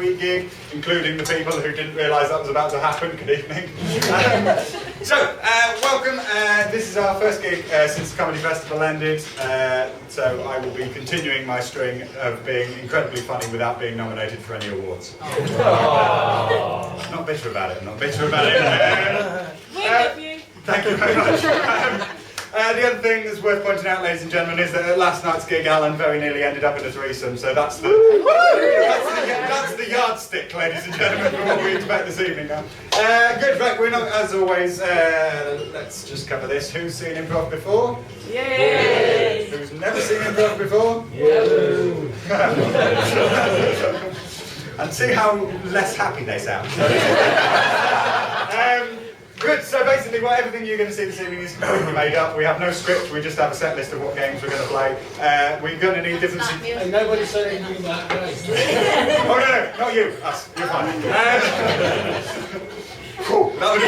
midweek gig, including the people who didn't realise that was about to happen. Good evening. Welcome. This is our first gig since the Comedy Festival ended, so I will be continuing my string of being incredibly funny without being nominated for any awards. Not bitter about it, I'm not bitter about it. We're with you. Thank you very much. The other thing that's worth pointing out, ladies and gentlemen, is that at last night's gig, Allan very nearly ended up in a threesome, so that's the yardstick, ladies and gentlemen, for what we expect this evening now. Good, right, we're not, as always, let's just cover this. Who's seen improv before? Yay! Who's never seen improv before? Yay! And see how less happy they sound. Good, so basically everything you're going to see this evening is completely made up. We have no script, we just have a set list of what games we're going to play. We're going to need different... And nobody said anything about that. Oh no, not you, us, you're fine. Cool, that was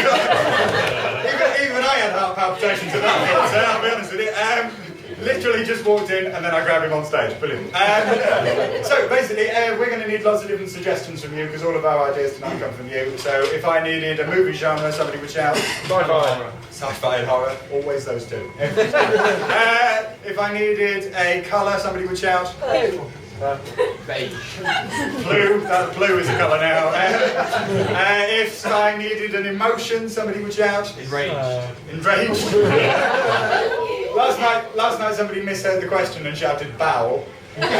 even I had heart palpitations at that point, so I'll be honest with you. Literally just walked in and then I grabbed him on stage. Brilliant. So basically, we're going to need lots of different suggestions from you because all of our ideas tonight come from you. So if I needed a movie genre, somebody would shout Sci-fi. Sci-fi and horror, always those two. If I needed a colour, somebody would shout Beige. blue. Blue is a colour now. If I needed an emotion, somebody would shout Enraged. enraged. Last night somebody misheard the question and shouted bowel. Interesting.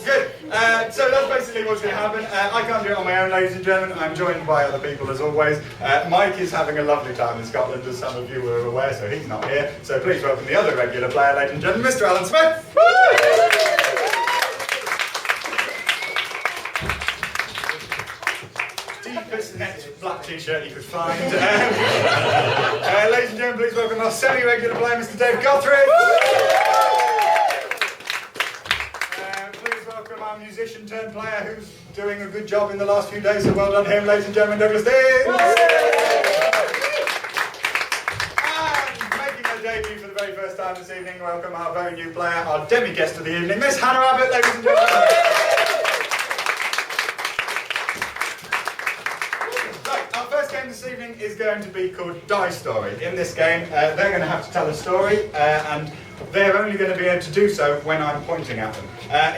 Good. So that's basically what's going to happen. I can't do it on my own, ladies and gentlemen. I'm joined by other people as always. Mike is having a lovely time in Scotland, as some of you are aware, so he's not here. So please welcome the other regular player, ladies and gentlemen, Mr. Allan Smith. Deepest necked black t-shirt you could find. Ladies and gentlemen, please welcome our semi-regular player, Mr. Dave Gotheridge. Please welcome our musician turned player who's doing a good job in the last few days, so well done him, ladies and gentlemen, Douglas Dean. And making her debut for the very first time this evening, welcome our very new player, our demi-guest of the evening, Miss Hannah Abbott, ladies and gentlemen. This evening is going to be called Die Story. In this game, they're going to have to tell a story, and they're only going to be able to do so when I'm pointing at them.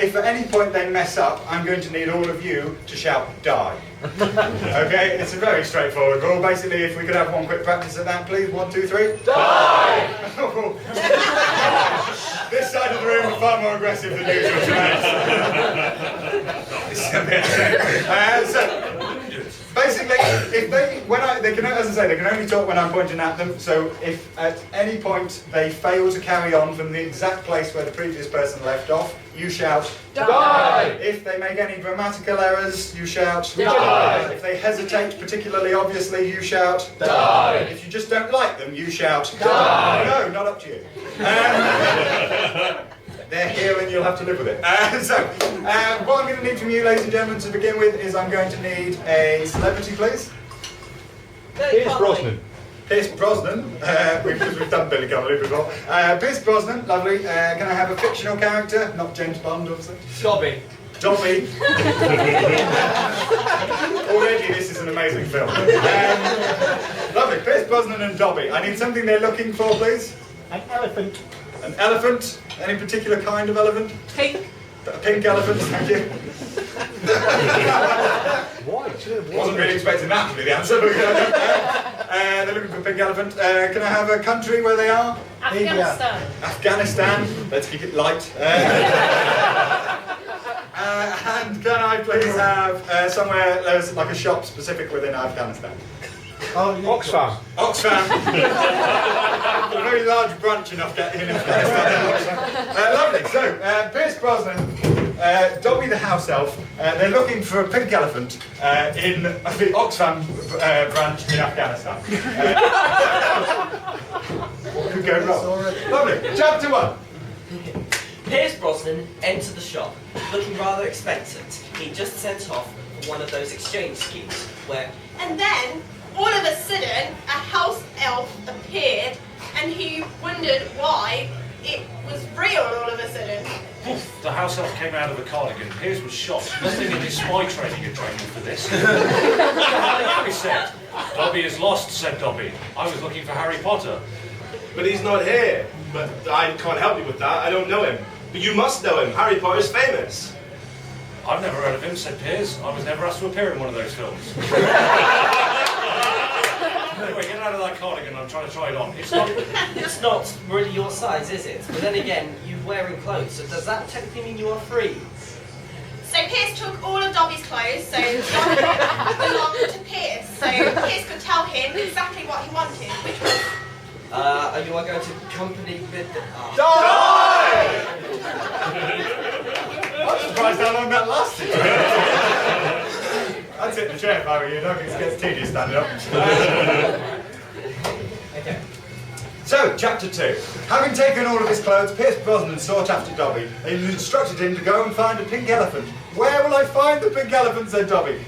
If at any point they mess up, I'm going to need all of you to shout die. Okay, it's a very straightforward rule. Basically, if we could have one quick practice of that, please. 1, 2, 3. Die! This side of the room are far more aggressive than usual tonight. Basically, if they can, as I say, they can only talk when I'm pointing at them. So if at any point they fail to carry on from the exact place where the previous person left off, you shout Die! If they make any grammatical errors, you shout Die! If they hesitate particularly obviously, you shout Die! If you just don't like them, you shout Die! No, not up to you. They're here and you'll have to live with it. What I'm going to need from you, ladies and gentlemen, to begin with is I'm going to need a celebrity, please. Pierce Brosnan. Pierce Brosnan, because we've done Billy Connolly before. Pierce Brosnan, lovely. Can I have a fictional character? Not James Bond, obviously. Dobby. Dobby. Already this is an amazing film. Lovely, Pierce Brosnan and Dobby. I need something they're looking for, please. An elephant. An elephant? Any particular kind of elephant? Pink. A pink elephant, thank you. White. Wasn't really expecting that to be the answer, but they're looking for a pink elephant. Can I have a country where they are? Afghanistan. Afghanistan. Let's keep it light. And can I please have somewhere there's like a shop specific within Afghanistan? Oh, yeah. Oxfam. Oxfam. A very large branch in Afghanistan. Lovely. So, Pierce Brosnan, Dobby the house elf, they're looking for a pink elephant in the Oxfam branch in Afghanistan. What could go wrong? Lovely. Chapter 1. Pierce Brosnan entered the shop, looking rather expectant. He just set off for one of those exchange schemes where... And then, all of a sudden, a house elf appeared, and he wondered why it was real all of a sudden. Poof, the house elf came out of the cardigan. Piers was shocked. Nothing in his spy training had trained him for this. He said, "Dobby is lost," said Dobby. "I was looking for Harry Potter." But he's not here. But I can't help you with that. I don't know him. But you must know him. Harry Potter's famous. "I've never heard of him," said Piers. "I was never asked to appear in one of those films." Anyway, get out of that cardigan. I'm trying to try it on. It's not really your size, is it? But then again, you're wearing clothes, so does that technically mean you are free? So Pierce took all of Dobby's clothes, so Dobby belonged to Pierce. So Pierce could tell him exactly what he wanted, which was... You are going to accompany with the... I'm surprised how long that lasted. I'd sit in the chair if I were you. I don't think it gets tedious standing up. Okay. So, chapter 2. Having taken all of his clothes, Pierce Brosnan sought after Dobby and instructed him to go and find a pink elephant. "Where will I find the pink elephant?" said Dobby.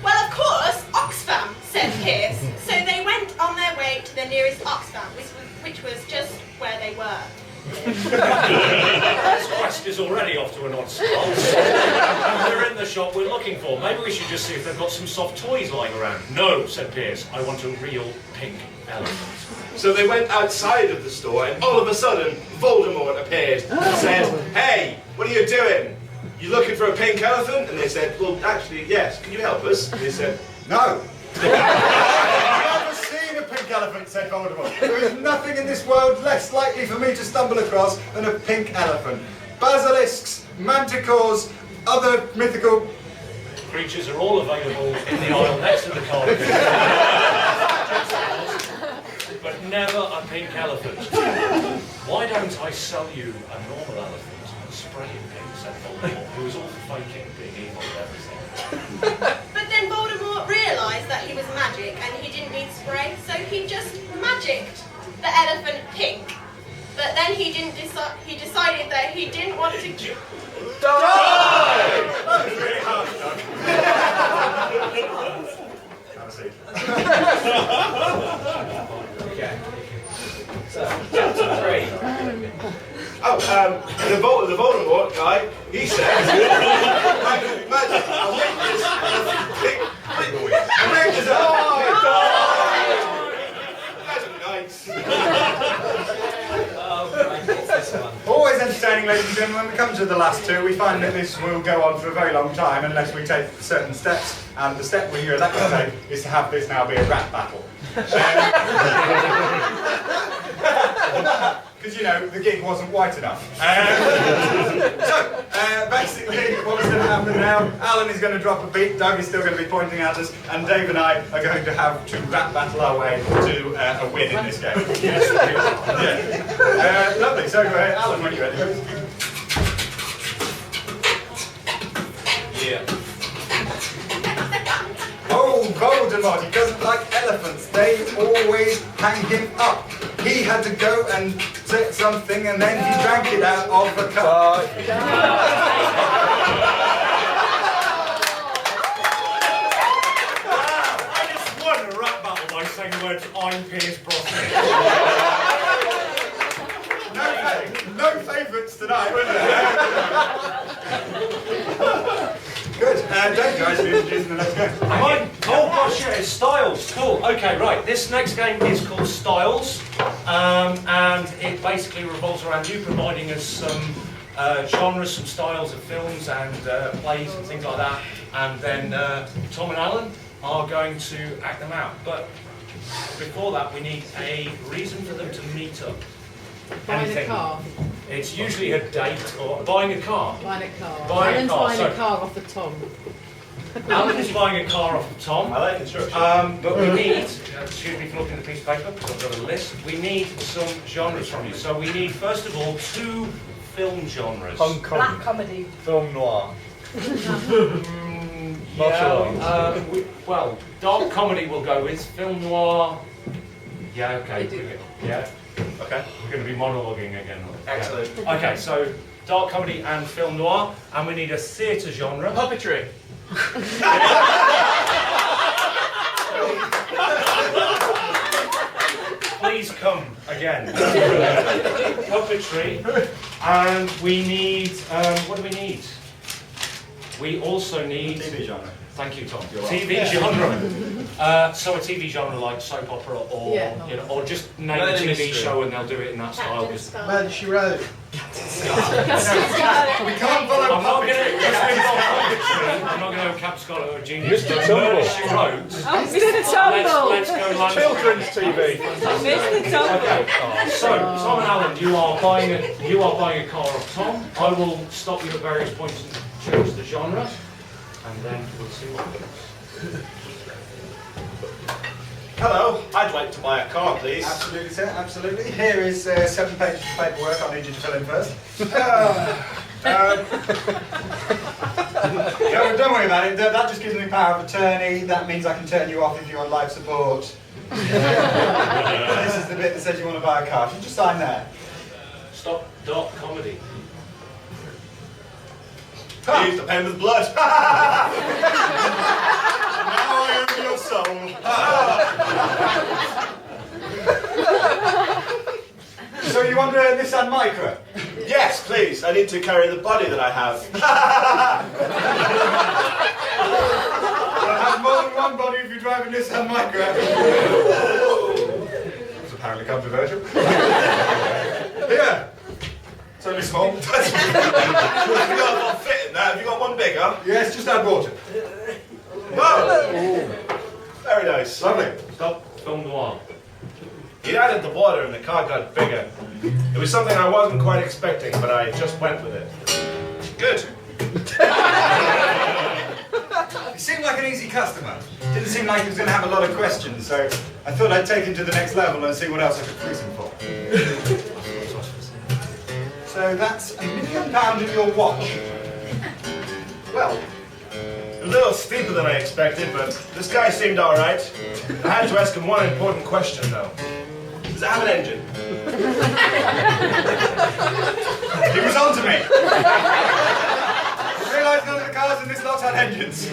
Well, of course, Oxfam, said Pierce. So they went on their way to the nearest Oxfam, which was just where they were. This quest is already off to an odd start. We're in the shop we're looking for. Maybe we should just see if they've got some soft toys lying around. "No," said Piers. "I want a real pink elephant." So they went outside of the store, and all of a sudden, Voldemort appeared and said, "Hey, what are you doing? You looking for a pink elephant?" And they said, "Well, actually, yes. Can you help us?" And they said, "No." "I've never seen a pink elephant," said Voldemort. "There is nothing in this world less likely for me to stumble across than a pink elephant. Basilisks, manticores, other mythical..." Creatures are all available in the aisle next to the cardigan. But never a pink elephant. "Why don't I sell you a normal elephant and spray it pink?" said Voldemort, who was all for faking being evil and everything. But then Voldemort realised that he was magic and he didn't need spray, so he just magicked the elephant pink. But then he decided that he didn't want to... That was really hard, Doug. Have a seat. Okay. So, chapter 3. the Voldemort guy, he said, "I can imagine I'll make this pink... I'll make this That's nice." Always entertaining, ladies and gentlemen. When we come to the last two, we find that this will go on for a very long time unless we take certain steps. And the step we elect to take is to have this now be a rap battle. Because, you know, the gig wasn't white enough. Basically, what's going to happen now, Alan is going to drop a beat, Doug is still going to be pointing at us, and Dave and I are going to have to rap battle our way to a win in this game. Yes, yeah. Lovely, so Alan, when you're ready. Yeah. Oh, Voldemort, he doesn't like elephants. They always hang him up. He had to go and say something and then he drank it out of the cup. I just won a rap battle by saying the words, "I'm Piers Brosnan." No favourites tonight, was there? Good. Dave, guys, you're introducing the next game. Mine? Oh gosh, yeah, it's Styles. Cool. Okay, right. This next game is called Styles, and it basically revolves around you providing us some genres, some styles of films and plays and things like that, and then Tom and Alan are going to act them out. But before that, we need a reason for them to meet up. Buying a car. It's usually a date or buying a car. Buying a car. Buying a car, Buying so- a car off of Tom. Alan is buying a car off of Tom. I like instructions. But we need, excuse me for looking at the piece of paper, because I've got a list. We need some genres from you. So we need, first of all, 2 film genres. Hong Kong. Black comedy. Film noir. Well, dark comedy we'll go with. Film noir. Yeah, okay. Yeah. Okay. We're going to be monologuing again. Excellent. Yeah. Okay, so dark comedy and film noir, and we need a theatre genre. Puppetry. Please come again. Puppetry. And we need, what do we need? We also need... TV genre. Thank you, Tom. You're welcome. TV genre. So a TV genre like soap opera, or Yeah. you know, or just name a Murder TV mystery. show and they'll do it in that style. Captain 'cause- Scott. Man, she wrote. We can't follow I'm not going to. puppetry. I'm not going to have Cap Scott or Genius. Mr. Murder, Tumble. She Wrote. Oh, Mr. Tumble! Let's go land. Children's TV. Mr. Tumble! Okay. So Tom and Allan, you are buying a car off Tom. I will stop you at various points and change the genre, and then we'll see what happens. Hello, I'd like to buy a car, please. Absolutely, sir. Absolutely. Here is 7 pages of paperwork I need you to fill in first. Don't worry about it. That just gives me power of attorney. That means I can turn you off if you're on life support. This is the bit that says you want to buy a car. So just sign there. Stop. Dot. Comedy. Use the pen with blood. Now I own your soul. So you want a Nissan Micra? Yes, please. I need to carry the body that I have. You'll have more than one body if you drive a Nissan Micra. It's apparently controversial. Here. It's only small. Have you got one fit in that? Have you got one bigger? Yes, just add water. Whoa! Very nice. Lovely. Stop. Film noir. You added the water and the car got bigger. It was something I wasn't quite expecting, but I just went with it. Good. He seemed like an easy customer. Didn't seem like he was going to have a lot of questions, so I thought I'd take him to the next level and see what else I could fleece him for. So that's £1 million in your watch. Well, a little steeper than I expected, but this guy seemed alright. I had to ask him one important question, though. Does it have an engine? He was on to me. I realised none of the cars in this lot had engines.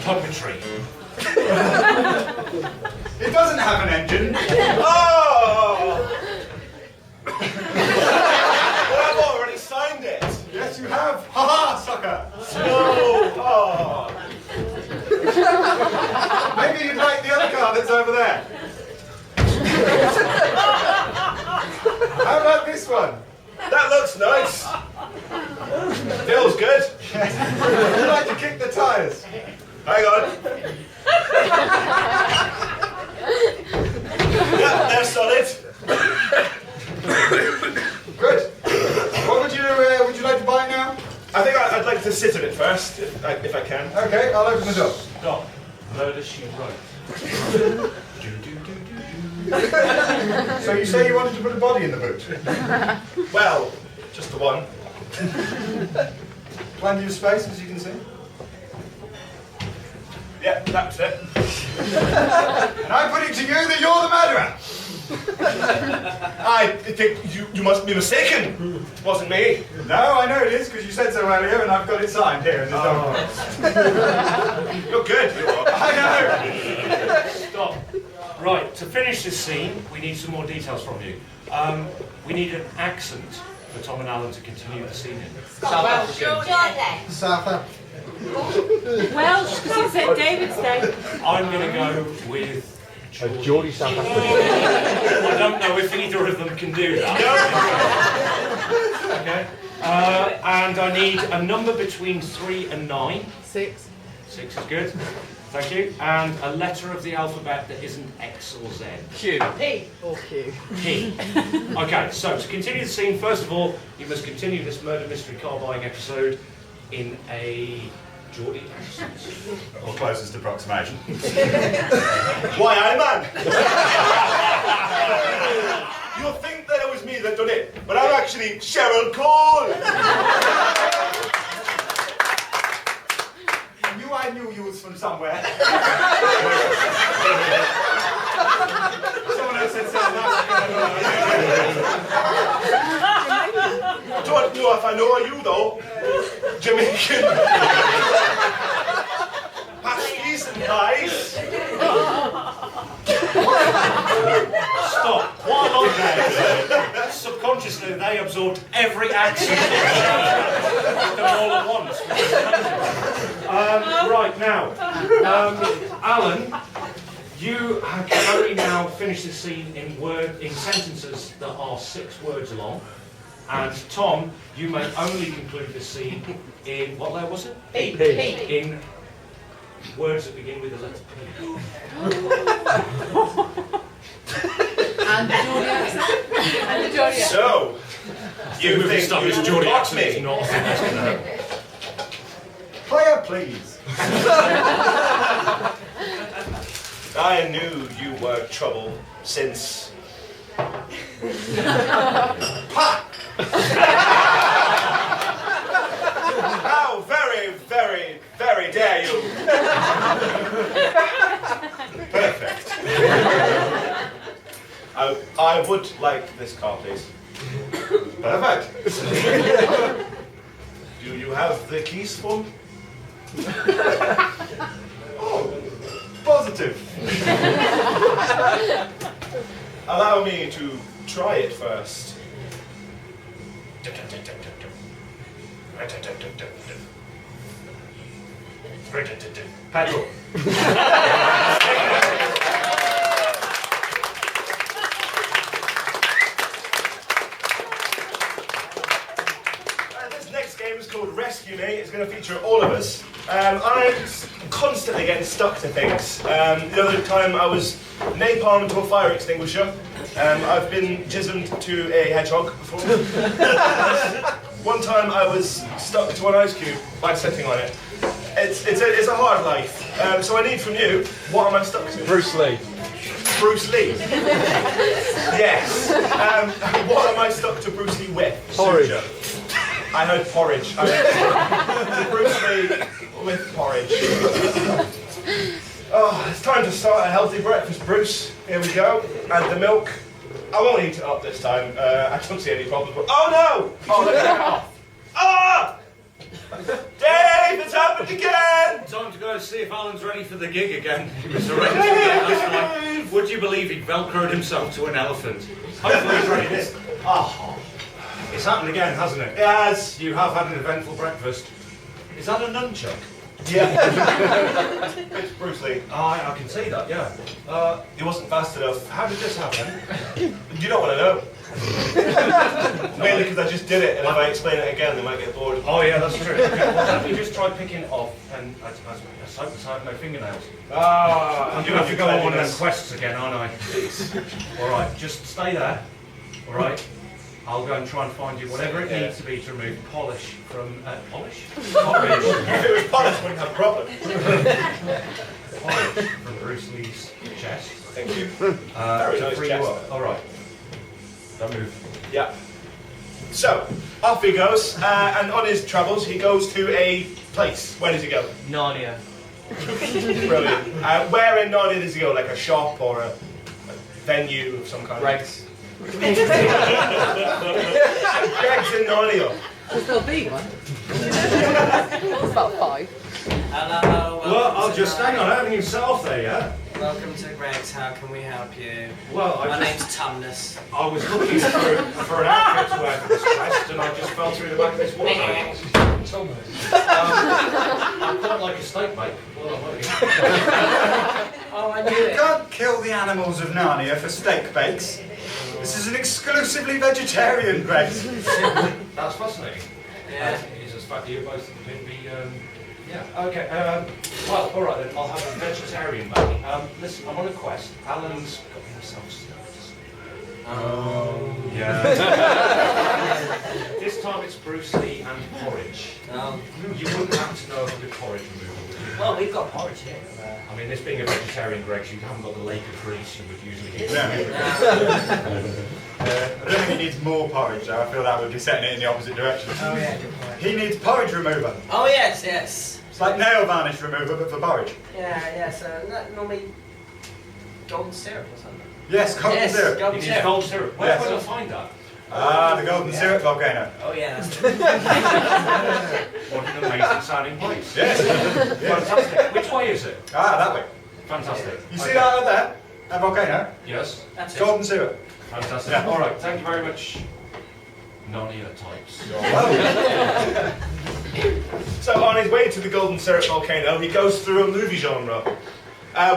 Puppetry. It doesn't have an engine. Oh! Well, I've already signed it. Yes, you have. Ha ha, sucker. Oh! Maybe you'd like the other car that's over there. How about this one? That looks nice. Feels good. Would you like to kick the tyres? Hang on. Yeah, they're solid. Good. What would you like to buy now? I think I'd like to sit in it first, if I can. Okay, I'll open the door. Stop. Murder, She Wrote. So you say you wanted to put a body in the boot? Well, just the one. Plenty of space, as you can see. Yeah, that's it. And I put it to you that you're the murderer. I think you must be mistaken. It wasn't me. No, I know it is, because you said so earlier, and I've got it signed here in this document. You're good, you are. I know. Stop. Right, to finish this scene, we need some more details from you. We need an accent for Tom and Allan to continue the scene in. South African. South Africa. Welsh, because it's St. David's Day. I'm going to go with Geordie South African. I don't know if either of them can do that. Okay. And I need a number between 3 and 9. 6. 6 is good. Thank you. And a letter of the alphabet that isn't X or Z. Q. P. Or Q. P. Okay, so to continue the scene, first of all, you must continue this murder mystery car buying episode in a Geordie accent. Or closest approximation. Why, I'm man. You'll think that it was me that done it, but I'm actually Cheryl Cole. I knew you was from somewhere. Someone else said South Africa. Don't know if I know you though. Jamaican. Pasties and pies. stop. What I like there is subconsciously they absorbed every accent of them all at once. Right, now, Alan, you can only now finish the scene in sentences that are 6 words long. And Tom, you may only conclude the scene in, what letter was it? P. In words that begin with the letter P. And the Geordie accent. And the Geordie accent. So, you We've think established you Geordie got accent is me? not a thing that's going to happen. Player, please. I knew you were trouble since... How very, very, very dare you! Perfect. I would like this car, please. Perfect. Do you have the keys for me? Oh, positive. Allow me to try it first. Petrol. This next game is called Rescue Me. It's going to feature all of us. I'm constantly getting stuck to things. The other time I was napalmed to a fire extinguisher. I've been jismed to a hedgehog before. One time I was stuck to an ice cube by sitting on it. It's a hard life. So I need from you, what am I stuck to? Bruce Lee. Bruce Lee. Yes. What am I stuck to Bruce Lee with? Porridge. Suja. I heard porridge. I heard Bruce Lee with porridge. Oh, it's time to start a healthy breakfast, Bruce. Here we go. And the milk. I won't eat it up this time. I don't see any problems. Oh no! Oh, look at that. Ah! Dave, it's happened again! Time to go see if Alan's ready for the gig again. He was arranged last night. Would you believe he velcroed himself to an elephant? Hopefully he's ready this. Oh, it's happened again, hasn't it? Yes. You have had an eventful breakfast. Is that a nunchuck? Yeah. It's Bruce Lee. I can see that, yeah. He wasn't fast enough. How did this happen? You don't want to know. Mainly because I just did it, and if I explain it again, they might get bored. Oh yeah, that's true. Okay, well, let me just try picking it off, and I have no fingernails. Ah, I'm going to have to go on one of them quests again, aren't I? Alright, just stay there. Alright? I'll go and try and find you whatever it needs to be to remove polish from... polish? Porridge. If it was polish, we wouldn't have a problem. Porridge from Bruce Lee's chest. Thank you. Very nice free chest. Alright. Don't move. Yeah. So, off he goes, and on his travels, he goes to a place. Where does he go? Narnia. Brilliant. Where in Narnia does he go? Like a shop or a venue of some kind? Rex. Greg's in Narnia. Will there be one? It's about 5. Hello. Well, I'll just hang on, having himself there, yeah? Welcome to Greg's. How can we help you? Well, My name's Tumnus. I was looking for an outfit to wear for this quest, and I just fell through the back of this wardrobe. I'm quite like a steak, mate. Well, I'm looking. Oh, I knew You it. can't kill the animals of Narnia for steak bakes. This is an exclusively vegetarian quest. That's fascinating. Yeah. It's just fact that you both can be, yeah. Okay, well, alright then, I'll have a vegetarian bake. Listen, I'm on a quest. Alan's got himself stuffed. Oh. Yeah. This time it's Bruce Lee and porridge. You wouldn't happen to know about the porridge removal, would you? Well, we've got porridge here. I mean, this being a vegetarian, Greg, you haven't got the lake of grease you would usually get. I don't think he needs more porridge though. I feel that would be setting it in the opposite direction. Oh yeah, good point. He needs porridge remover. Oh yes, yes. It's like nail varnish remover, but for porridge. Yeah, so that normally golden syrup or something. Yes, golden Yes, syrup. golden It is syrup. gold syrup. Where Yes. would I find that? Ah, the golden syrup volcano. Oh yeah, that's it. What an amazing sounding place. Yes. Fantastic. Which way is it? Ah, that way. Fantastic. You see that up there? A volcano? Yes. That's it. Golden syrup. Fantastic. Yeah. All right. Thank you very much. Narnia types. So on his way to the Golden Syrup volcano, he goes through a movie genre.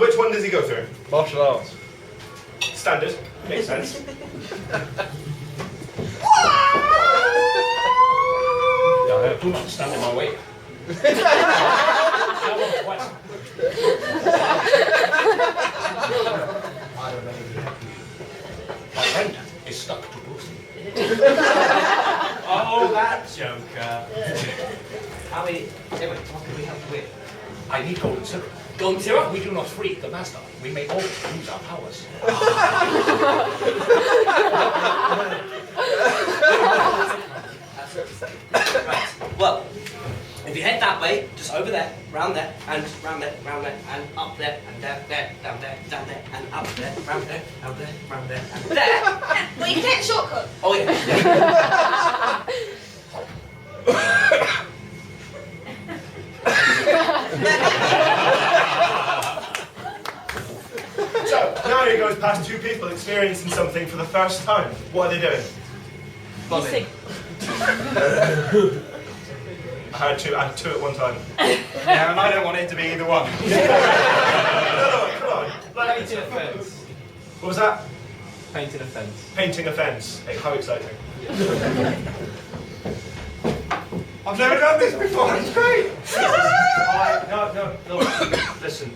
Which one does he go through? Martial arts. Standard. Makes sense. Yeah, Do not stand in my way. My friend is stuck to Bruce Lee. Oh, that joker. Anyway, what can we help you with? I need golden syrup. Golden syrup? We do not free the master. We may all use our powers. Right. Well, if you head that way, just over there, round there, and round there, and up there, and down there, down there, down there, and up there, round there, round there, round there, and there. Well, you can take the shortcut. Oh yeah. So now he goes past two people experiencing something for the first time. What are they doing? Kissing. I had two at one time. Yeah, and I don't want it to be either one. No, come on. Painting a fence. What was that? Painting a fence. Painting a fence. Hey, how exciting. I've never done this before, it's great! No. Listen,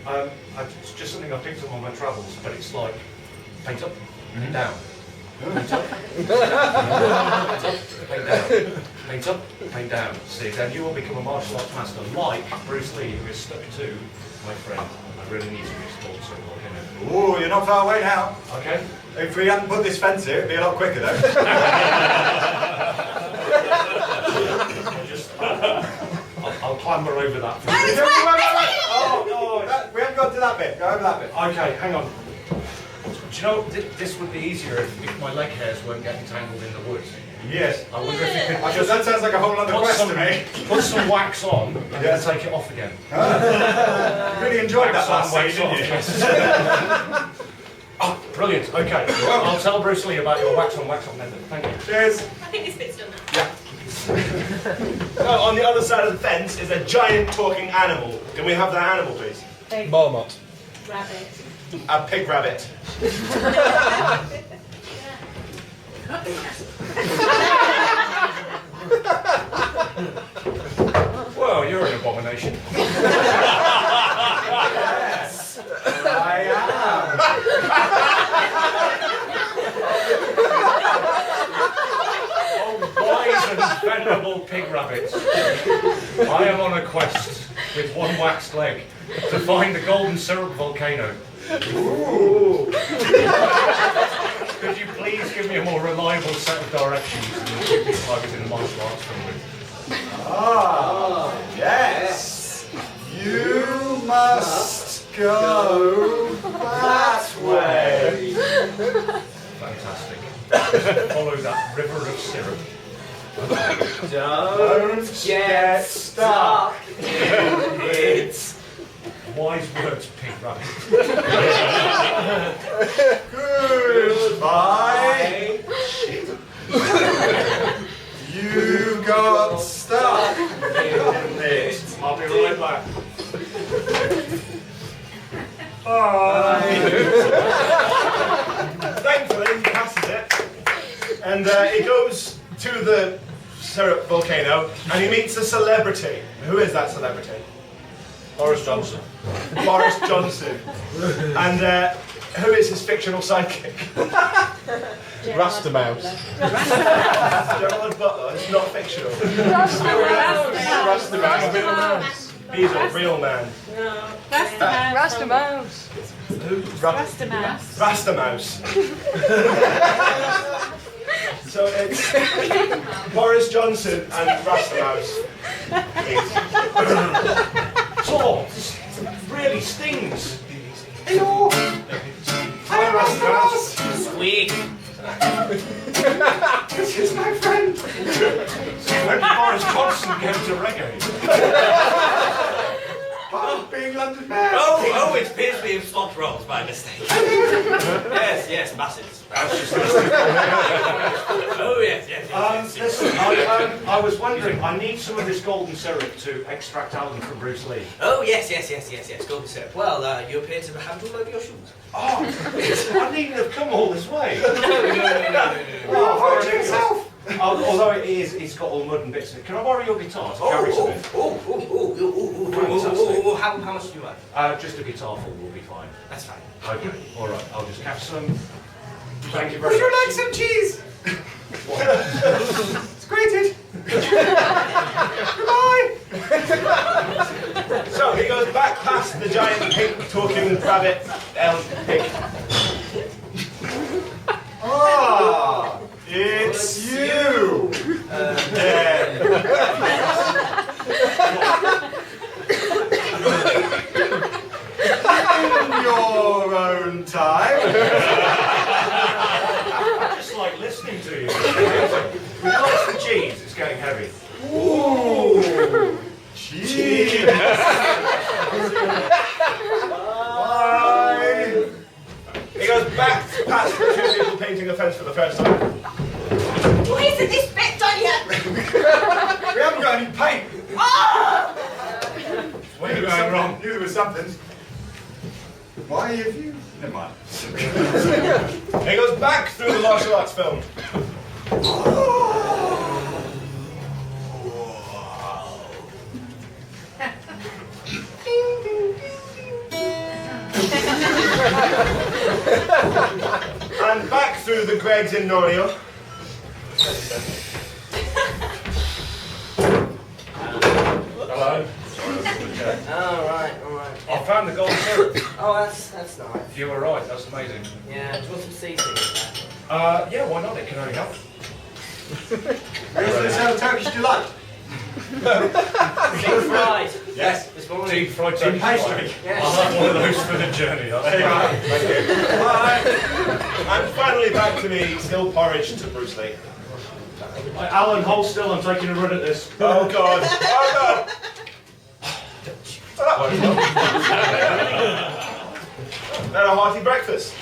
it's just something I picked up on my travels, but it's like paint up, paint down. Paint up, paint down. Paint up, paint down. See, then you will become a martial arts master like Bruce Lee, who is stuck to my friend. I really need to explore the circle, Ooh, you're not far away now. okay? If we hadn't put this fence here, it'd be a lot quicker though. I'll clamber over that. Oh, we haven't got to that bit. Go over that bit. Okay, hang on. Do you know, this would be easier if my leg hairs weren't getting tangled in the wood. Yes. I wonder if you could Because that sounds like a whole other quest to me. put some wax on and then take it off again. Really enjoyed that Wax last on, scene, wax didn't you? off. Oh, brilliant. Okay. I'll tell Bruce Lee about your wax on method. Thank you. Cheers. I think this bit's done now. Now, on the other side of the fence is a giant talking animal. Can we have that animal, please? Marmot. Rabbit. A pig rabbit. Well, you're an abomination. Yes, I Oh, wise and venerable pig rabbits. I am on a quest with one waxed leg to find the Golden Syrup volcano. Ooh. Could you please give me a more reliable set of directions than the two people I was in the martial arts film with? Ah, yes. You must go that way. Fantastic. Follow that river of syrup. Don't get stuck in it. Wise words, pig rabbit. Goodbye. You got stuck in it. I'll be right back. Bye. Thankfully, he passes it. And he goes to the syrup volcano and he meets a celebrity. Who is that celebrity? Boris Johnson. Boris Johnson. And who is his fictional sidekick? Rasta Mouse. Gerald Butler. It's not fictional. Rasta Mouse. He's a real man. Rasta Mouse. Rasta Mouse. Rasta Mouse. So it's Boris Johnson and Rasta Mouse. Oh, this really stings. Hello. Hi, Rasta Mouse. Squeak. This is my friend. When did Boris Johnson get into reggae? Oh, being London Mayor. Oh, it appears we you've swapped roles by mistake. yes, masses. Oh, yes. Listen, I was wondering, I need some of this golden syrup to extract Allan from Bruce Lee. Oh, yes. Golden syrup. Well, you appear to have it all over your shoes. Oh, I needn't have come all this way. No. Oh, yourself. Although it's got all mud and bits in it. Can I borrow your guitar to carry some in? How much do you want? Just a guitar full will be fine. That's fine. Okay, alright, I'll just have some. Thank you very Would much. you like some cheese? It's grated. Goodbye. So he goes back past the giant pink talking rabbit pig. Ah, it's you. In your own time. I just like listening to you. We've got some cheese, it's getting heavy. Ooh, cheese. Bye. He goes back past the two people painting the fence for the first time. Why isn't this bit done yet? We haven't got any paint. Oh! What are you going wrong? Knew there was something. Why have you? Never mind. He goes back through the martial arts film. And back through the Gregs in Norio. Hello. All right. I found the golden syrup. Oh, that's nice. You were right, that's amazing. Yeah, do you want some seasoning in Yeah, why not? It can only help. Is how Turkish do you like? that? Deep fried. Yes. This morning. Deep fried Turkish pastry. Yes. I'll have one of those for the journey. That's Right. Thank you. Bye. And finally back to me, still porridge to Bruce Lee. Allan, hold still, I'm taking a run at this. Oh God. Oh no. Then a hearty breakfast.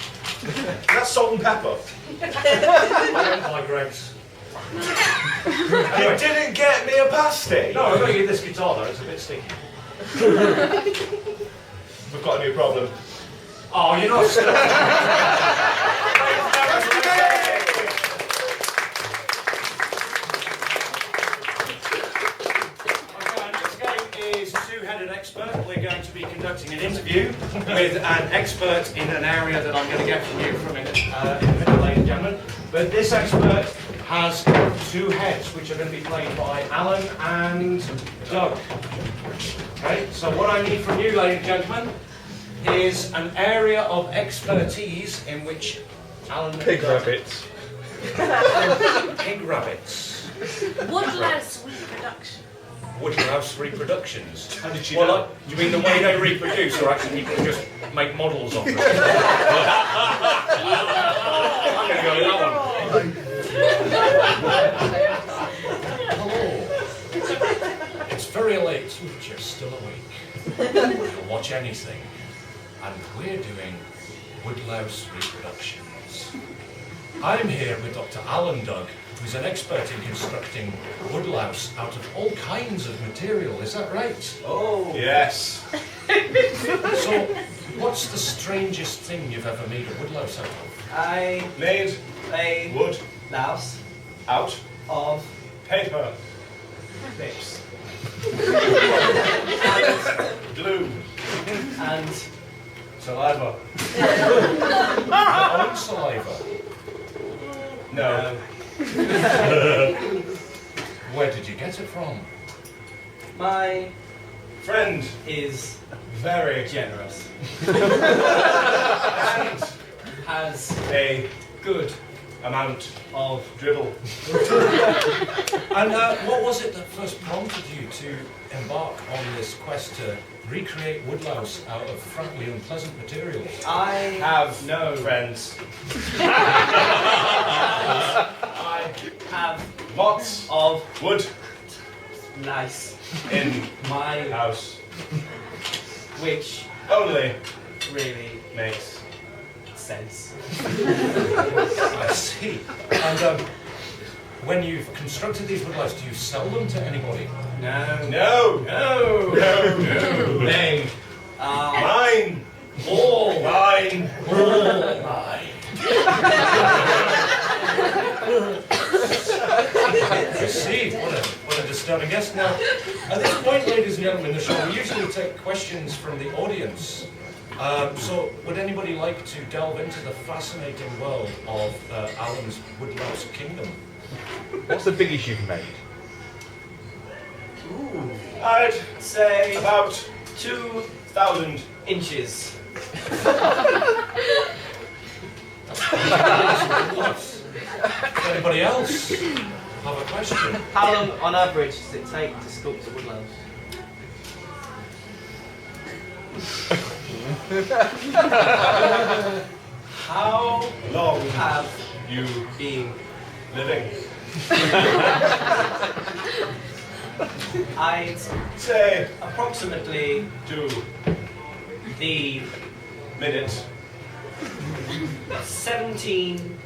That's salt and pepper. My Greg's. You didn't get me a pasty. No, I'm going to get this guitar though, it's a bit sticky. We've got a new problem. Oh, you're not still. Two-headed expert. We're going to be conducting an interview with an expert in an area that I'm going to get from you from in a minute, ladies and gentlemen. But this expert has two heads, which are going to be played by Allan and Doug. Okay, so what I need from you, ladies and gentlemen, is an area of expertise in which Allan and Pig Doug... rabbits. Pig rabbits. Woodlouse reproduction. Woodlouse reproductions. How did you Well, know? like, you mean the way they reproduce, or actually people just make models of them? I'm going to go with that one. It's very late, but you're still awake. You'll watch anything. And we're doing woodlouse reproductions. I'm here with Dr. Allan Doug, who's an expert in constructing woodlouse out of all kinds of material. Is that right? Oh. Yes. So, what's the strangest thing you've ever made a woodlouse out of? I Made a wood louse out of paper. lips Glue. and Saliva. Your own saliva. No. Where did you get it from? my Friend. is Very generous. and Has a good amount of dribble. And what was it that first prompted you to embark on this quest to recreate woodlouse out of frankly unpleasant materials? I Have no friends. I have Lots of wood nice in my house. which Only really Makes sense. I see. And when you've constructed these woodlights, do you sell them to anybody? No. no, no, no, no. Name. Mine. All Mine. All mine. I see. What a disturbing guest. Now, at this point, ladies and gentlemen, in the show, we usually take questions from the audience. So, would anybody like to delve into the fascinating world of Allan's Woodlouse Kingdom? What's the biggest you've made? Ooh. I'd Say about 2,000 2,000. inches. Anybody else have a question? How long, on average, does it take to sculpt a woodlouse? How Long have you been? living? I'd Say approximately 2 the minutes. 17,000.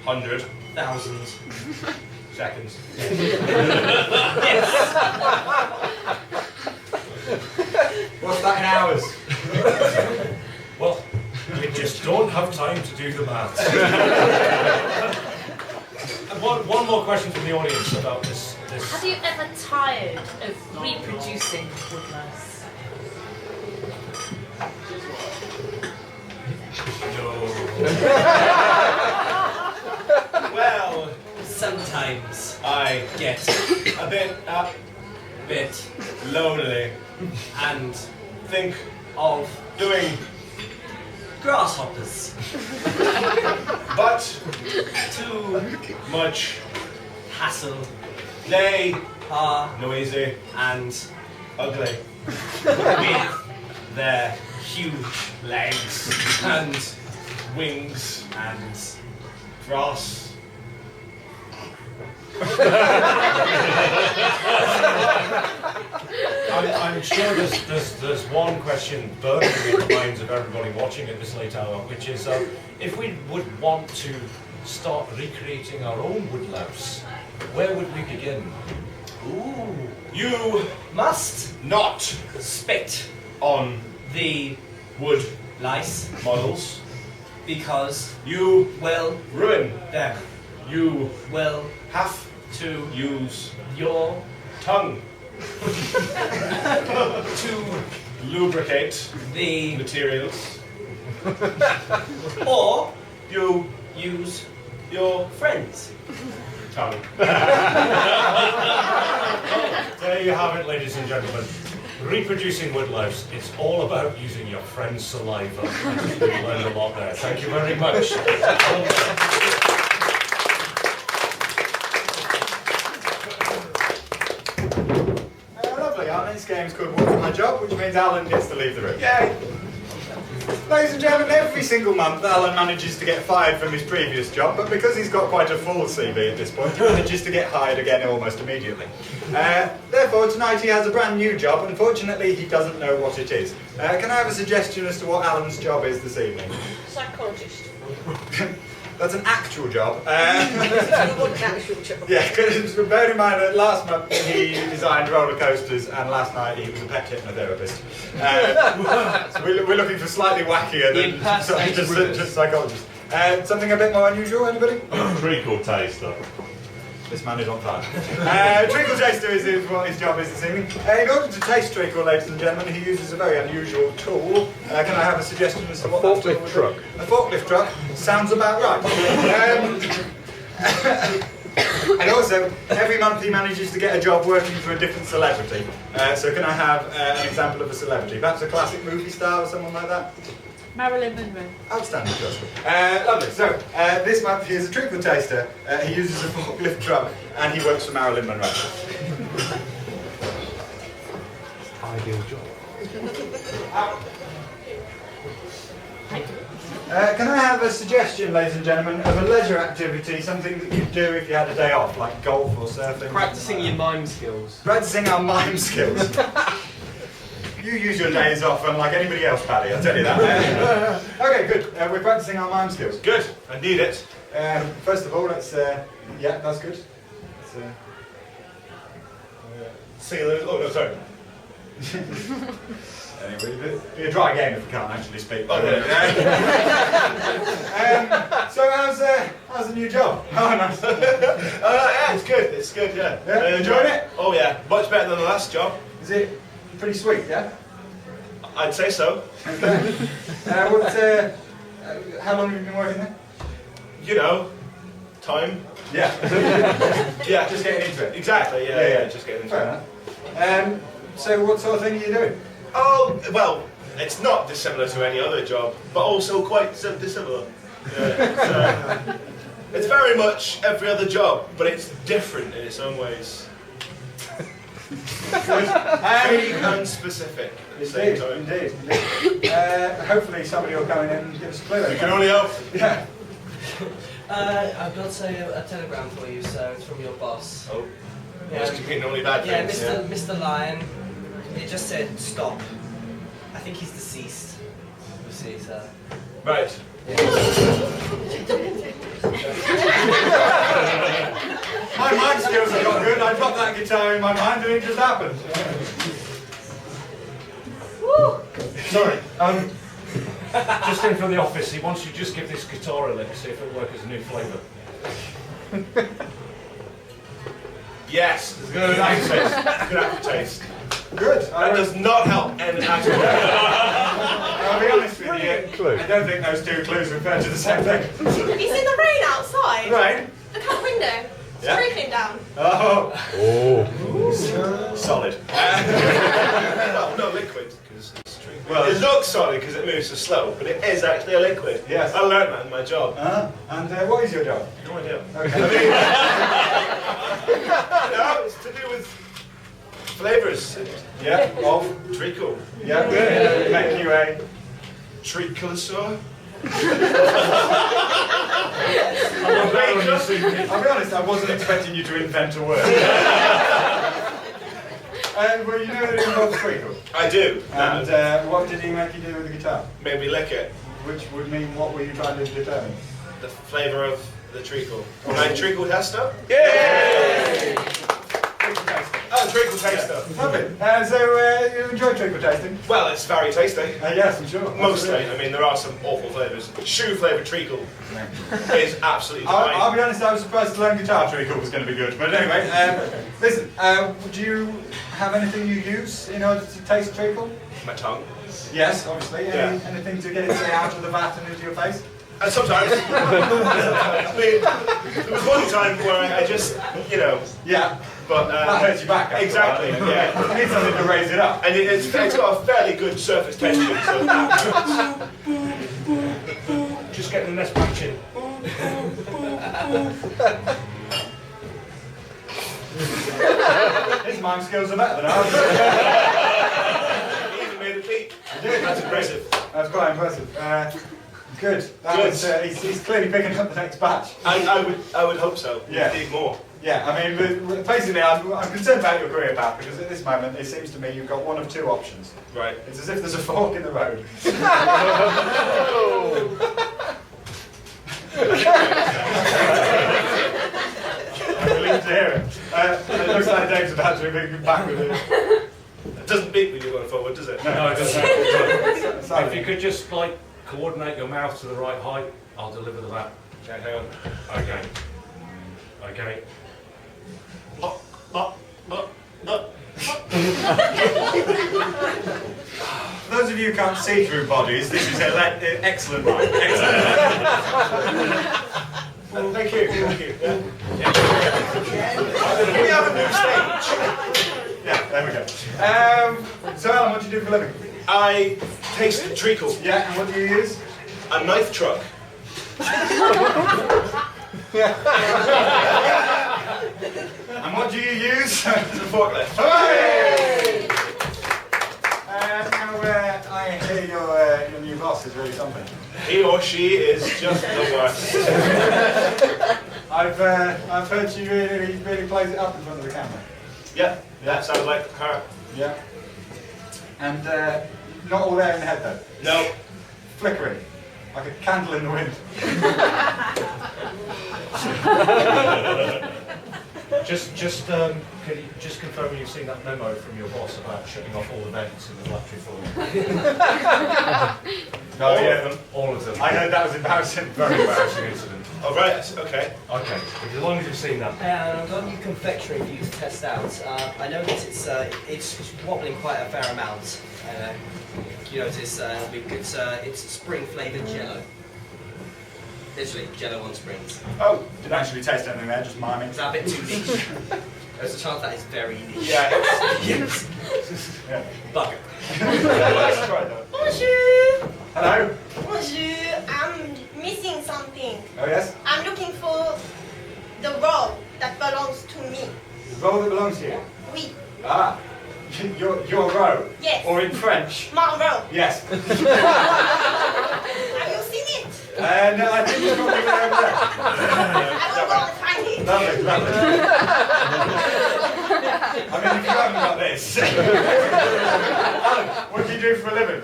100 seconds. Yes. What's that in hours? Well, we just don't have time to do the maths. And one more question from the audience about this. Have you ever tired of reproducing woodlice? Well, Sometimes I get a bit lonely. and Think of doing, grasshoppers. but Too much. hassle They are noisy, and ugly. with Their huge legs and wings and grass. I'm sure there's one question burning in the minds of everybody watching at this late hour, which is if we would want to start recreating our own woodlouse, where would we begin? ooh You must not spit on the wood lice models. because You will ruin. them You will have to use your tongue to lubricate the materials. or You use your friends. tongue. There you have it, ladies and gentlemen. Reproducing woodlouse, it's all about using your friend's saliva. I think we learned a lot there. Thank you very much. Lovely. Our next game's called What's My Job, which means Alan gets to leave the room. Yay! Ladies and gentlemen, every single month Alan manages to get fired from his previous job, but because he's got quite a full CV at this point, he manages to get hired again almost immediately. Therefore, tonight he has a brand new job. Unfortunately, he doesn't know what it is. Can I have a suggestion as to what Alan's job is this evening? Psychologist. That's an actual job. You want an actual job. Yeah, because bear in mind that last month he designed roller coasters and last night he was a pet hypnotherapist. So we're looking for slightly wackier than just psychologists. Something a bit more unusual, anybody? Treacle taster. This man is on fire. Treacle Jellyfish is what his job is this evening. In order to taste treacle, ladies and gentlemen, he uses a very unusual tool. Can I have a suggestion as to what that tool would be? A forklift truck. Sounds about right. And also, every month he manages to get a job working for a different celebrity. So can I have an example of a celebrity? Perhaps a classic movie star or someone like that? Marilyn Monroe. Outstanding, Justin. Lovely. So, this month he is a treacle taster. He uses a forklift truck and he works for Marilyn Monroe. Ideal job. Can I have a suggestion, ladies and gentlemen, of a leisure activity, something that you'd do if you had a day off, like golf or surfing? Practicing your mime skills. Practicing our mime skills. You use your days off unlike anybody else, Paddy, I'll tell you that. Okay, good. We're practicing our mime skills. Good. I need it. First of all, let's... yeah, that's good. Let's, Sing a little. Oh, no, sorry. anyway, it'd be a dry game if we can't actually speak. Oh, So how's the new job? Oh, nice. Yeah, it's good. It's good, yeah. Yeah, enjoying it? Oh, yeah. Much better than the last job. Is it pretty sweet, yeah? I'd say so. Okay. How long have you been working there? You know, time. Yeah. Yeah. Just getting into it. Exactly, yeah. Just getting into Fair it. enough. So what sort of thing are you doing? Oh, well, it's not dissimilar to any other job, but also quite dissimilar. Yeah, it's very much every other job, but it's different in its own ways. Very unspecific at the same time. Indeed. Hopefully somebody will come in and give us a clue. You can only hope. Yeah. I've got a telegram for you, so it's from your boss. Oh, Yeah, must have been only bad yeah, things. Mr. Lion. It just said stop. I think he's deceased. You see, so. Right. My mind skills have got good. I dropped that guitar in my mind and it just happened. Sorry. Just in from the office. He wants you to just give this guitar a lick, see if it'll work as a new flavour. Yes, it's good aftertaste. Good aftertaste. Good. That does not help any at all. I'll be honest with you. I don't think those two clues refer to the same thing. Have you seen the rain outside? Right. Look out the window. It's Yeah. trickling down. Oh. Solid. Well, not liquid, because it's true. Well, it looks solid because it moves so slow, but it is actually a liquid. Yes. I learned that in my job. And what is your job? No idea. Okay. No, it's to do with flavours. Yeah. Of. Treacle. Yeah. Good. Make you a. Treacle sauce. I'll be honest, I wasn't expecting you to invent a word. Well, you know that it involves treacle. I do. And what did he make you do with the guitar? Made me lick it. Which would mean what were you trying to determine? The flavour of the treacle. Am I a treacle tester? Yay! Oh, treacle taster. Lovely. So you enjoy treacle tasting? Well, it's very tasty. Yes, I'm sure. Mostly. I mean, there are some awful flavours. Shoe flavoured treacle is absolutely divine. I'll be honest, I was surprised to learn guitar treacle was going to be good. But anyway, listen, do you have anything you use in order to taste treacle? My tongue. Yes, obviously. Yeah. Anything to get it out of the vat and into your face? And sometimes. I mean, there was one time where I just, you know. Yeah. But that hurts your back. Exactly. Yeah. You need something to raise it up. And it's got a fairly good surface tension, so that hurts. Just getting the next patch in. His mime skills are better than ours. He even made a beat. That's impressive. That's quite impressive. Good. That Good. Was, he's clearly picking up the next batch. I would hope so. Yeah. Indeed more. Yeah, I mean, basically, I'm concerned about your career path because at this moment it seems to me you've got one of two options. Right. It's as if there's a fork in the road. I'm relieved to hear it. It looks like Dave's about to be back with it. It doesn't beat when you're going forward, does it? No, it doesn't. Sorry. If you could just like coordinate your mouth to the right height, I'll deliver that. Okay, hang on. Okay. Okay. For those of you who can't see through bodies, this is excellent rhyme. Excellent. Thank you. Thank you. Yeah. We have a new stage. Yeah, there we go. So Alan, what do you do for a living? I taste treacle. Yeah, and what do you use? A knife truck. And what do you use? The forklift. Hooray! I hear your new boss is really something. He or she is just the worst. I've heard she really plays it up in front of the camera. Yeah, that sounds like her. Yeah. And not all there in the head though. No. Flickering, like a candle in the wind. Could you just confirm you've seen that memo from your boss about shutting off all the vents in the factory floor? Oh yeah, All of them. I heard that was embarrassing. Very embarrassing incident. Oh, right, okay. Okay, as long as you've seen that. And I've got a new confectionery for you to test out. I know that it's wobbling quite a fair amount. You notice it's spring flavoured Jello. Literally, Jello on springs. Oh, didn't actually taste anything there, just miming. Is that a bit too niche? There's a chance that is very niche. Yeah, Yes. yeah. Bugger. Let's try that. Bonjour! Hello? Bonjour! I'm missing something. Oh yes? I'm looking for the role that belongs to me. The role that belongs to you? Oui. Ah, your row? Yes. Or in French? My role. Yes. Have you seen it? No, I think it's probably over there. I will go and find it. Lovely, lovely. I mean, if you haven't got this. Alan, what do you do for a living?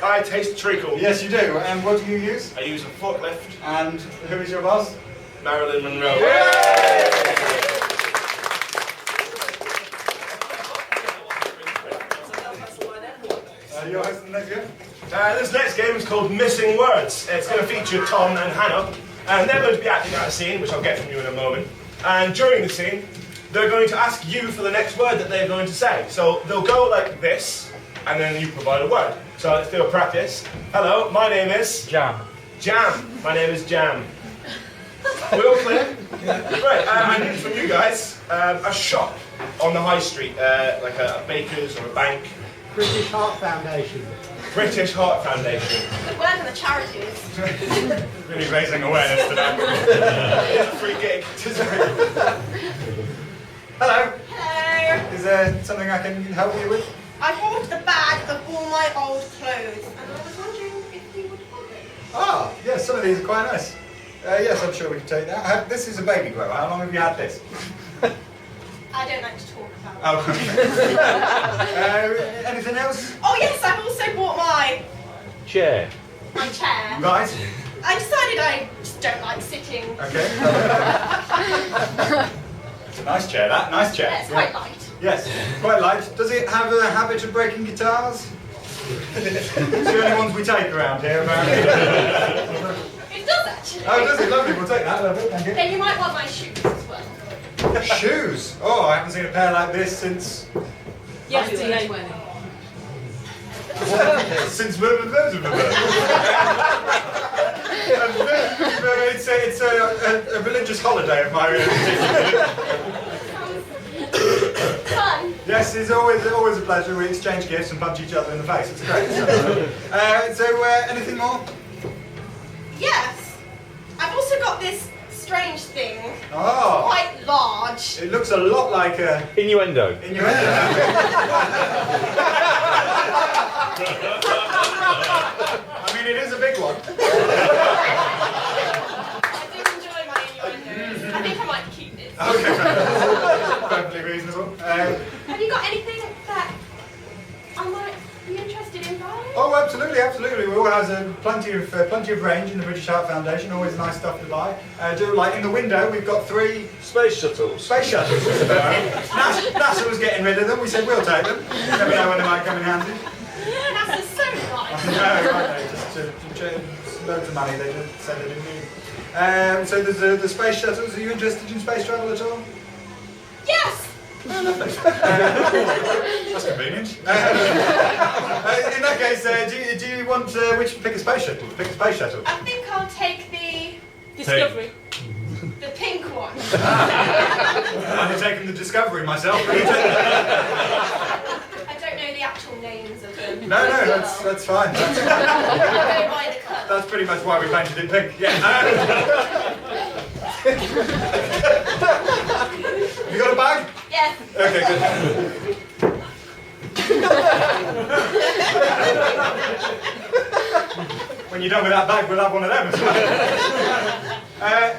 I taste treacle. Yes, you do. And what do you use? I use a forklift. And who is your boss? Marilyn Monroe. Your host in the next game? This next game is called Missing Words. It's going to feature Tom and Hannah, and they're going to be acting out a scene, which I'll get from you in a moment. And during the scene, they're going to ask you for the next word that they're going to say. So they'll go like this, and then you provide a word. So let's do a practice. Hello, my name is... Jam. Jam. My name is Jam. We all clear? Right, I need from you guys a shop on the high street, like a baker's or a bank. British Heart Foundation. British Heart Foundation. Good work on the charities. Really raising awareness today. It's a free gig. Hello. Hello. Is there something I can help you with? I bought the bag of all my old clothes, and I was wondering if you would hold it. Ah, yes, some of these are quite nice. Yes, I'm sure we can take that. This is a baby grower. How long have you had this? I don't like to talk about it. Oh, anything else? Oh yes, I've also bought my Chair. chair. Right. I decided I just don't like sitting. Okay. It's a nice chair, that. Nice chair. Yeah, it's quite light. Yes, quite light. Does it have a habit of breaking guitars? It's the only ones we take around here, apparently. It does actually. Oh, does it? Lovely. We'll take that. Lovely. Thank you. Then you might want my shoes as well. Shoes. Oh, I haven't seen a pair like this since... Yesterday. 20. Since it's a religious holiday of my Fun. Yes, it's always a pleasure. We exchange gifts and punch each other in the face. It's great. So anything more? Yes. I've also got this strange thing. Oh, Quite large. it looks a lot like a Innuendo. innuendo. I mean, it is a big one. I do enjoy my innuendos. I think I might keep this. Okay, perfectly reasonable. Have you got anything that I might be interested in buying? Oh, absolutely, absolutely. We always have plenty of range in the British Heart Foundation. Always nice stuff to buy. Like in the window, we've got 3 Space shuttles. space shuttles. NASA was getting rid of them. We said we'll take them. Never know when they might come in handy. That's so nice. No, right, just loads of money. They just send it in need. So there's the space shuttles. Are you interested in space travel at all? Yes. That's convenient. In that case, do you want pick a space shuttle? Pick a space shuttle. I think I'll take the Discovery. pink one. I've taken the Discovery myself. I don't know the actual names of them. No, that's fine. I'll go by the colour. That's pretty much why we painted it pink. Yeah. You got a bag? Yes. Okay, good. When you're done with that bag, we'll have one of them as well.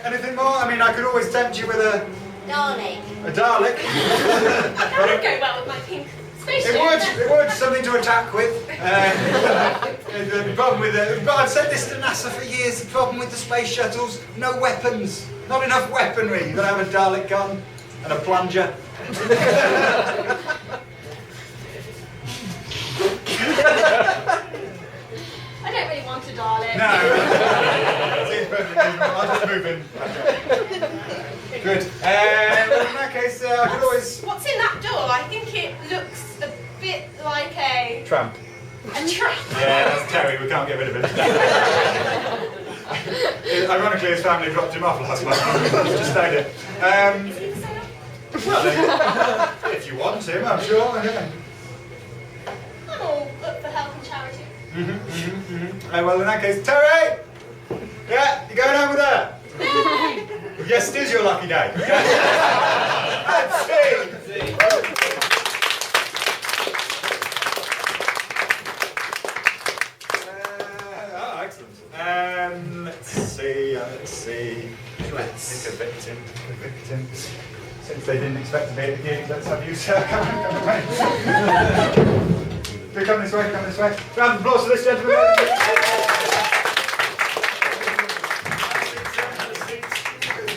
Anything more? I mean, I could always tempt you with a Darling. Dalek. That would go well with my pink Spaceship. It would, something to attack with. The problem with it, but I've said this to NASA for years, the problem with the space shuttles, no weapons. Not enough weaponry. You've got to have a Dalek gun and a plunger. I don't really want a Dalek. No. Seems perfectly reasonable. I'll just move in. Good. Well, in that case, I could always... What's in that door? I think it looks a bit like a Tramp. trap. Yeah, that's Terry. We can't get rid of him. Ironically, his family dropped him off last month. Just stayed here. Well, if you want him, I'm sure. Yeah. I'm all up for help and charity. Well, in that case, Terry! Yeah, you going over there? Yes, it is your lucky day. Let's see. Excellent. Let's see. Let's think a victim. Since they didn't expect to be at the gig, let's have you, sir. Come away. Do come this way, come this way. Round of applause for this gentleman.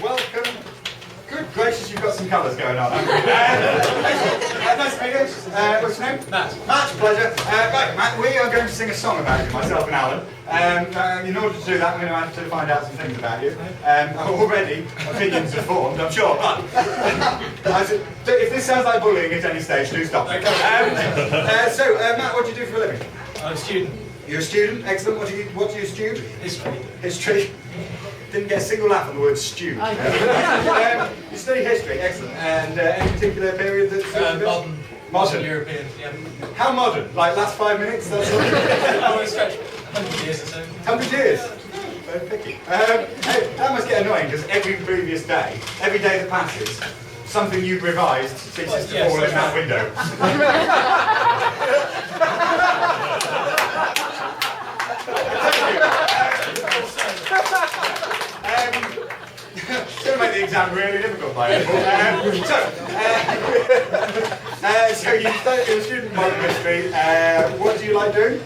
Welcome. Good gracious, you've got some colours going on, haven't you? Nice to meet you. What's your name? Matt. Matt, pleasure. Right, Matt, we are going to sing a song about you, myself and Alan. In order to do that, we're going to have to find out some things about you. Already, opinions are formed, I'm sure, but if this sounds like bullying at any stage, do stop. Matt, what do you do for a living? I'm a student. You're a student? Excellent. What do you student? History. History. Didn't get a single laugh on the word stew. You study history, excellent. And any particular period that's Modern European, yeah. How modern? Like last 5 minutes? That's all? Oh, it's stretched 100 years or so. 100 years? Very picky. Hey, that must get annoying because every previous day, every day that passes, something you've revised ceases to fall in that window. It's going to make the exam really difficult by April. So you're a student in modern history. What do you like doing?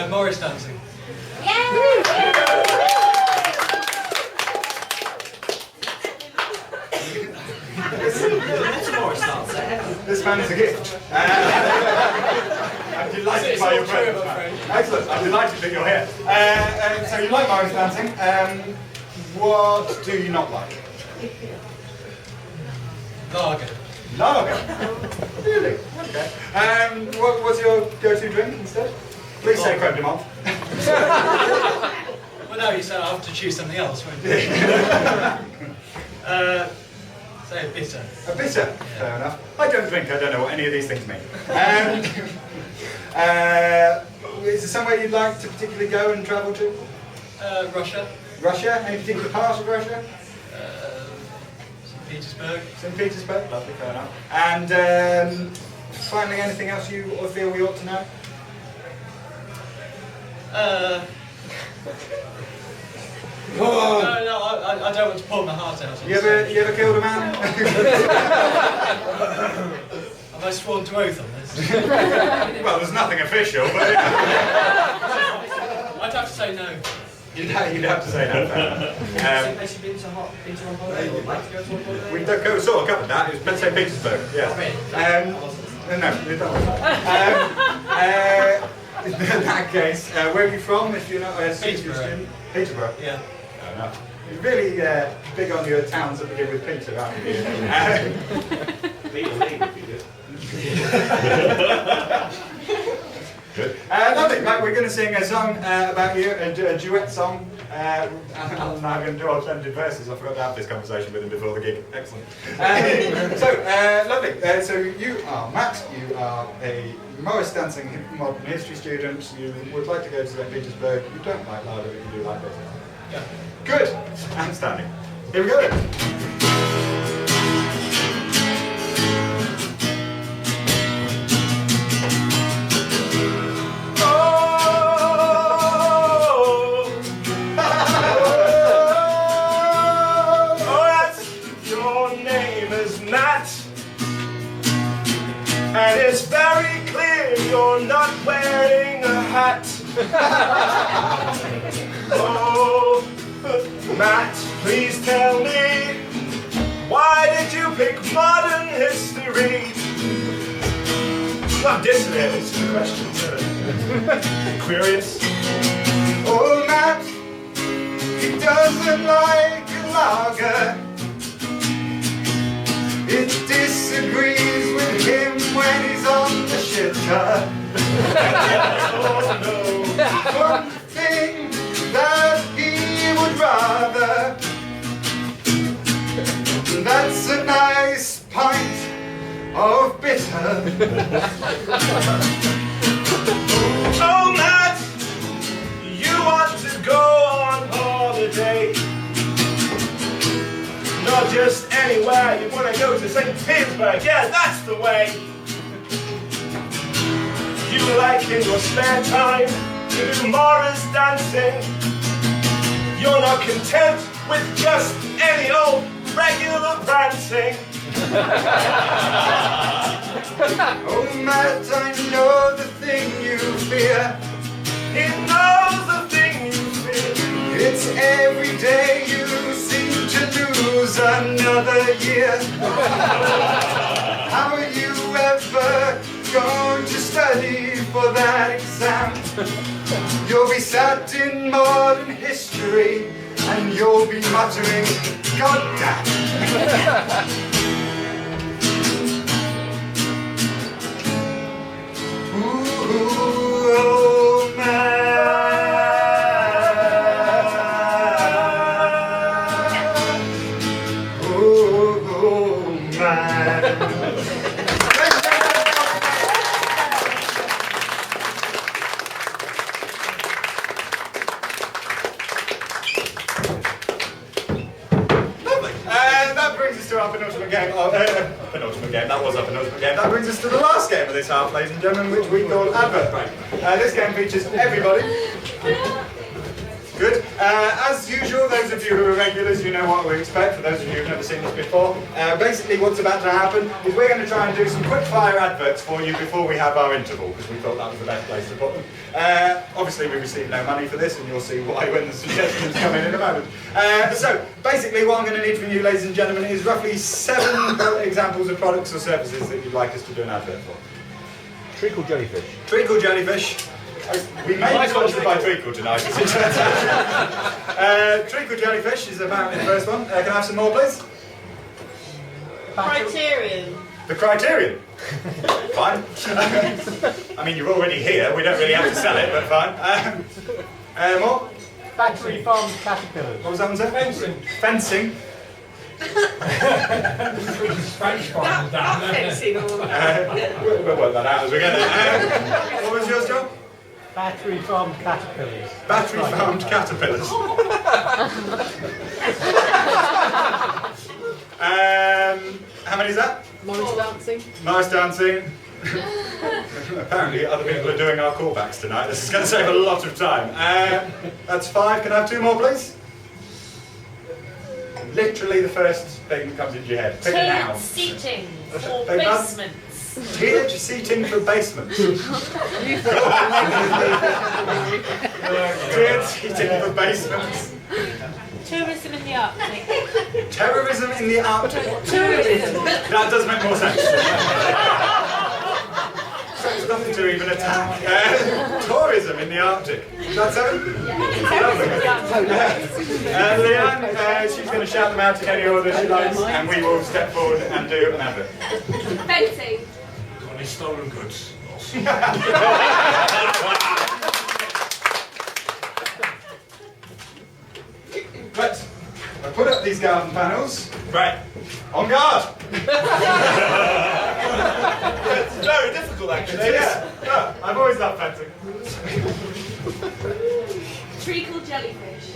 Morris dancing. This man is a gift. I'm delighted by your presence. Excellent. I'm delighted that you're here. So you like Morris dancing. What do you not like? Lager. Lager. Really? Okay. What's your go-to drink instead? Please say creme de menthe. Well, no, you said I have to choose something else, won't you? Say a bitter. A bitter? Yeah. Fair enough. I don't drink, I don't know what any of these things mean. Is there somewhere you'd like to particularly go and travel to? Russia. Russia? Any particular part of Russia? St. Petersburg. St. Petersburg? Lovely, fair enough. And finally, anything else you feel we ought to know? No, I don't want to pull my heart out. You ever killed a man? Have I sworn to oath on this? Well, there's nothing official, but... I'd have to say no. You'd have to say no. Has she been to on holiday or like to go to on holiday? We sort of covered that. It was St. Petersburg. Yeah. No, we don't. In that case, where are you from? If you're not a student? Peterborough. Yeah. Fair enough. You're really big on your towns that begin with Peter, aren't you? Peter Lee would be good. Good. Lovely. Right, we're going to sing a song about you, a duet song. Alan and I are going to do alternative verses. I forgot to have this conversation with him before the gig. Excellent. Lovely. So you are Matt. You are a Morris dancing modern history student. You would like to go to St. Petersburg. You don't like lager, but you do like this. Yeah. Good. And standing. Here we go then. And his Oh, Matt, please tell me, why did you pick modern history? Not dissing it, it's just a question, isn't it? Curious? Oh, Matt, he doesn't like lager. It disagrees with him when he's on the shitter. Oh no. One thing that he would rather, that's a nice pint of bitter. Oh, Matt, you want to go on holiday? Not just anywhere, you want to go to St. Petersburg, yeah, that's the way. You like in your spare time to do Morris dancing. You're not content with just any old regular prancing. Oh, Matt, I know the thing you fear. He knows the thing you feel. It's every day you seem to lose another year. How are you ever going to study for that exam? You'll be sat in modern history and you'll be muttering, God damn. Ooh, oh, man. Our penultimate game. Penultimate game. That was our penultimate game. That brings us to the last game of this half, ladies and gentlemen, which we call Advert Break. This game features everybody. Good. As usual, those of you who are regulars, you know what we expect. For those of you who've never seen this before, basically what's about to happen is we're going to try and do some quick fire adverts for you before we have our interval, because we thought that was the best place to put them. Obviously, we received no money for this, and you'll see why when the suggestions come in a moment. So, basically, what I'm going to need from you, ladies and gentlemen, is roughly 7 examples of products or services that you'd like us to do an advert for. Treacle Jellyfish. Treacle Jellyfish. We may be sponsored by Treacle tonight, as it turns out. Treacle Jellyfish is apparently the first one. Can I have some more, please? Criterion. The Criterion. Fine. I mean, you're already here. We don't really have to sell it, but fine. More? Factory farmed caterpillars. What was that one, sir? Fencing. Fencing. French farm down there. We'll work that out as we get it. What was yours, John? Battery farmed caterpillars. Battery farmed caterpillars. How many is that? Morris dancing. Nice dancing. Apparently other people are doing our callbacks tonight. This is going to save a lot of time. That's 5. Can I have 2 more, please? Literally the first thing that comes into your head. Pick it now. Tiered seating for Beg pardon? basements. Tiered seating for basements. Tiered seating for basements. Tourism in the Arctic. Terrorism in the Arctic. Tourism. That does make more sense. So it's nothing to even attack. Tourism in the Arctic. That's it? Leanne, she's going to shout them out in any order she likes, and we will step forward and do an advert. Fencing. Got any stolen goods? Right, I put up these garden panels. Right. On guard! It's very difficult, actually. Yeah. I've always loved fencing. Treacle Jellyfish.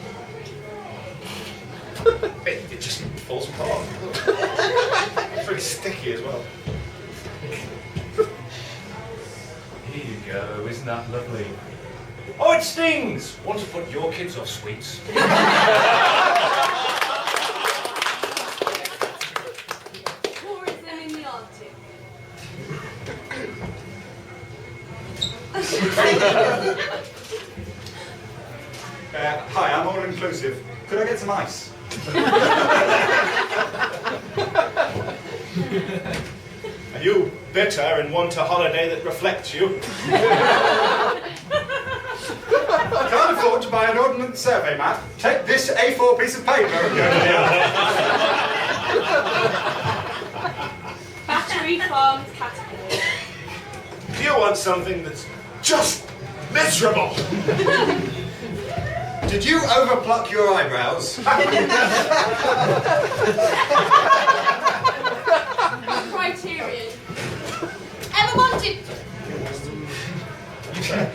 It just falls apart. It's very sticky as well. Here you go, isn't that lovely? Oh, it stings! Want to put your kids off sweets? Tourism in the Arctic. Hi, I'm all inclusive. Could I get some ice? Are you bitter and want a holiday that reflects you? Can't afford to buy an ordnance survey map. Take this A4 piece of paper and go to the Battery farmed caterpillars. Do you want something that's just miserable? Did you overpluck your eyebrows? Criterion. Ever wanted...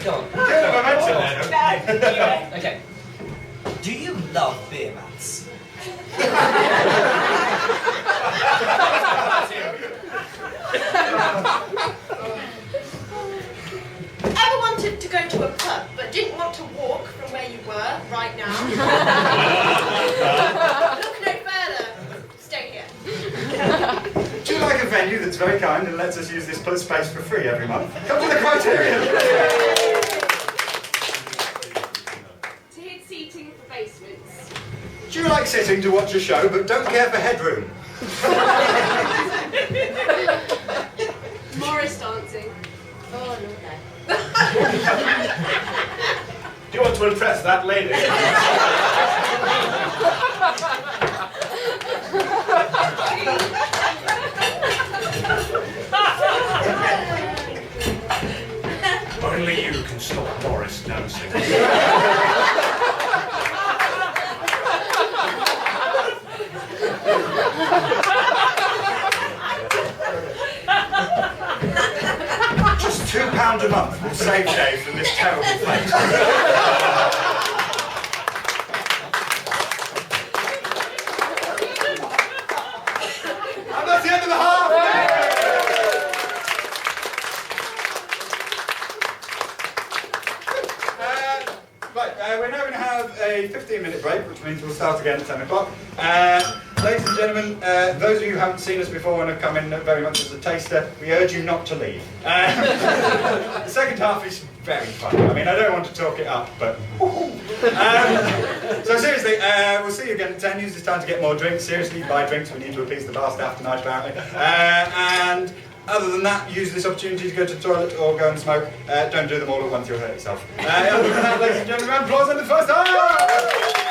Go on. Get the momentum there. Okay. Do you love beer mats? Ever wanted to go to a pub but didn't want to walk from where you were right now? Look no further. Stay here. Do you like a venue that's very kind and lets us use this space for free every month? Come to the Criterion. Tiered seating for basements. Do you like sitting to watch a show but don't care for headroom? Morris dancing. Oh, no. Do you want to impress that lady? Only you can stop Morris dancing. Just £2 a month will save Dave from this terrible place. And that's the end of the half! We're now going to have a 15-minute break, which means we'll start again at 10 o'clock. Ladies and gentlemen, those of you who haven't seen us before and have come in very much as a taster, we urge you not to leave. The second half is very fun. I mean, I don't want to talk it up, but... so seriously, we'll see you again at 10. Use this time to get more drinks. Seriously, buy drinks. We need to appease the bar staff tonight, apparently. And other than that, use this opportunity to go to the toilet or go and smoke. Don't do them all at once, you'll hurt yourself. Other than that, ladies and gentlemen, applause on the first half!